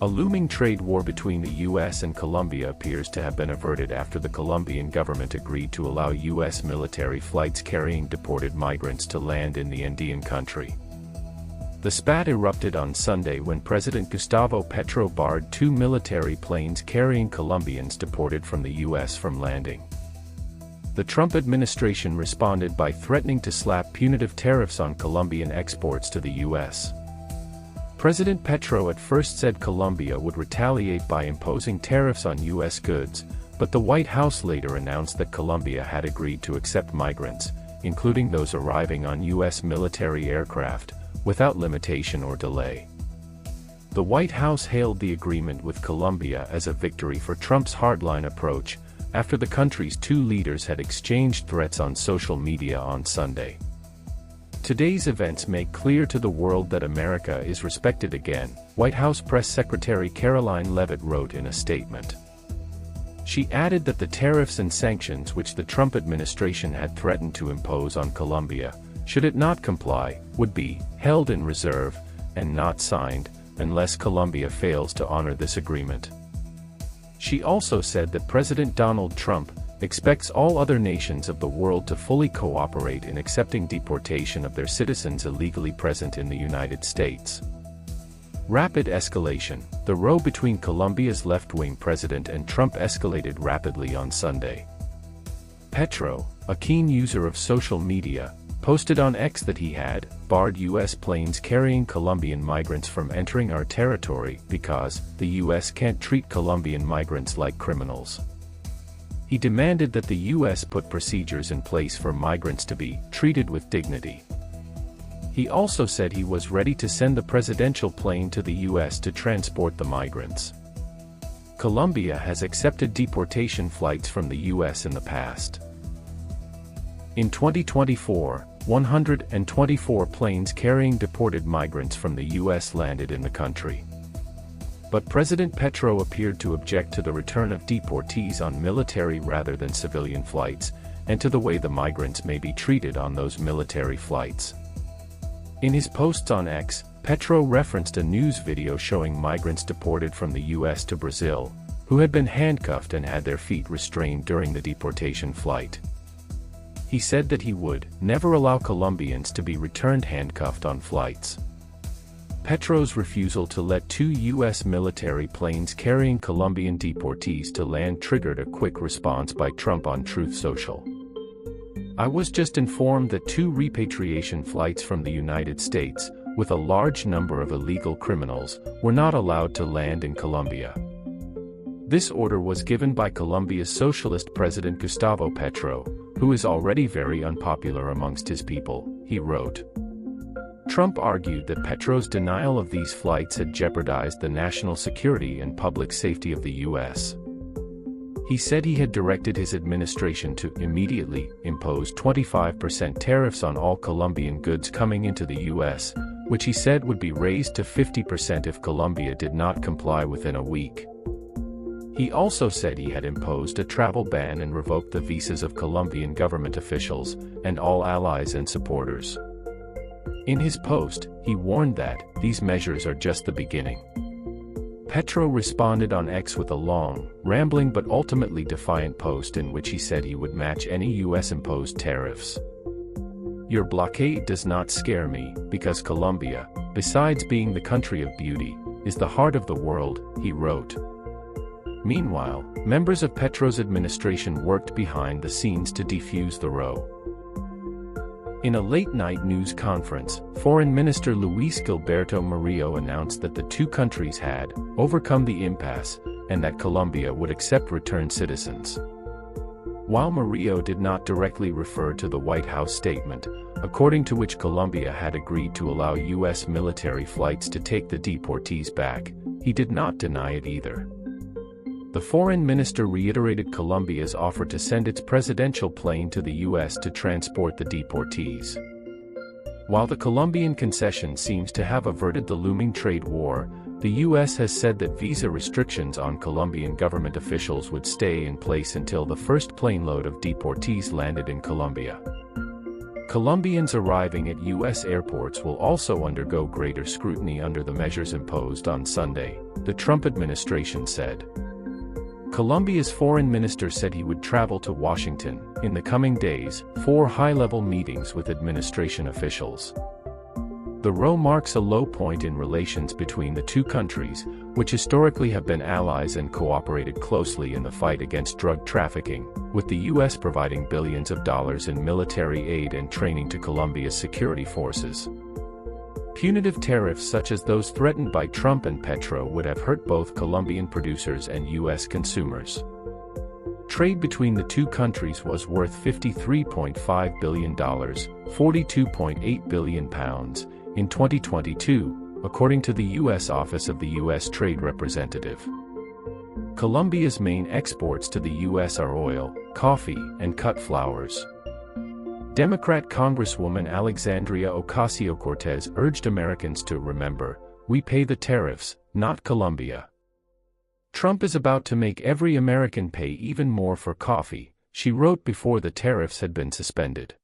A looming trade war between the U.S. and Colombia appears to have been averted after the Colombian government agreed to allow U.S. military flights carrying deported migrants to land in the Andean country. The spat erupted on Sunday when President Gustavo Petro barred 2 military planes carrying Colombians deported from the U.S. from landing. The Trump administration responded by threatening to slap punitive tariffs on Colombian exports to the U.S. President Petro at first said Colombia would retaliate by imposing tariffs on U.S. goods, but the White House later announced that Colombia had agreed to accept migrants, including those arriving on U.S. military aircraft, without limitation or delay. The White House hailed the agreement with Colombia as a victory for Trump's hardline approach, after the country's 2 leaders had exchanged threats on social media on Sunday. Today's events make clear to the world that America is respected again, White House Press Secretary Caroline Leavitt wrote in a statement. She added that the tariffs and sanctions which the Trump administration had threatened to impose on Colombia, should it not comply, would be held in reserve and not signed, unless Colombia fails to honor this agreement. She also said that President Donald Trump expects all other nations of the world to fully cooperate in accepting deportation of their citizens illegally present in the United States. Rapid escalation. The row between Colombia's left-wing president and Trump escalated rapidly on Sunday. Petro, a keen user of social media, posted on X that he had barred U.S. planes carrying Colombian migrants from entering our territory because the U.S. can't treat Colombian migrants like criminals. He demanded that the U.S. put procedures in place for migrants to be treated with dignity. He also said he was ready to send the presidential plane to the U.S. to transport the migrants. Colombia has accepted deportation flights from the U.S. in the past. In 2024, 124 planes carrying deported migrants from the U.S. landed in the country. But President Petro appeared to object to the return of deportees on military rather than civilian flights, and to the way the migrants may be treated on those military flights. In his posts on X, Petro referenced a news video showing migrants deported from the U.S. to Brazil, who had been handcuffed and had their feet restrained during the deportation flight. He said that he would never allow Colombians to be returned handcuffed on flights. Petro's refusal to let 2 U.S. military planes carrying Colombian deportees to land triggered a quick response by Trump on Truth Social. I was just informed that 2 repatriation flights from the United States, with a large number of illegal criminals, were not allowed to land in Colombia. This order was given by Colombia's socialist president Gustavo Petro, who is already very unpopular amongst his people, he wrote. Trump argued that Petro's denial of these flights had jeopardized the national security and public safety of the U.S. He said he had directed his administration to immediately impose 25% tariffs on all Colombian goods coming into the U.S., which he said would be raised to 50% if Colombia did not comply within a week. He also said he had imposed a travel ban and revoked the visas of Colombian government officials and all allies and supporters. In his post, he warned that these measures are just the beginning. Petro responded on X with a long, rambling but ultimately defiant post in which he said he would match any U.S.-imposed tariffs. Your blockade does not scare me, because Colombia, besides being the country of beauty, is the heart of the world, he wrote. Meanwhile, members of Petro's administration worked behind the scenes to defuse the row. In a late-night news conference, Foreign Minister Luis Gilberto Murillo announced that the 2 countries had overcome the impasse, and that Colombia would accept returned citizens. While Murillo did not directly refer to the White House statement, according to which Colombia had agreed to allow U.S. military flights to take the deportees back, he did not deny it either. The foreign minister reiterated Colombia's offer to send its presidential plane to the U.S. to transport the deportees. While the Colombian concession seems to have averted the looming trade war, the U.S. has said that visa restrictions on Colombian government officials would stay in place until the first plane load of deportees landed in Colombia. Colombians arriving at U.S. airports will also undergo greater scrutiny under the measures imposed on Sunday, the Trump administration said. Colombia's foreign minister said he would travel to Washington in the coming days for high-level meetings with administration officials. The row marks a low point in relations between the two countries, which historically have been allies and cooperated closely in the fight against drug trafficking, with the U.S. providing billions of dollars in military aid and training to Colombia's security forces. Punitive tariffs such as those threatened by Trump and Petro would have hurt both Colombian producers and U.S. consumers. Trade between the two countries was worth $53.5 billion, £42.8 billion, in 2022, according to the U.S. Office of the U.S. Trade Representative. Colombia's main exports to the U.S. are oil, coffee, and cut flowers. Democrat Congresswoman Alexandria Ocasio-Cortez urged Americans to remember, "We pay the tariffs, not Colombia." Trump is about to make every American pay even more for coffee, she wrote before the tariffs had been suspended.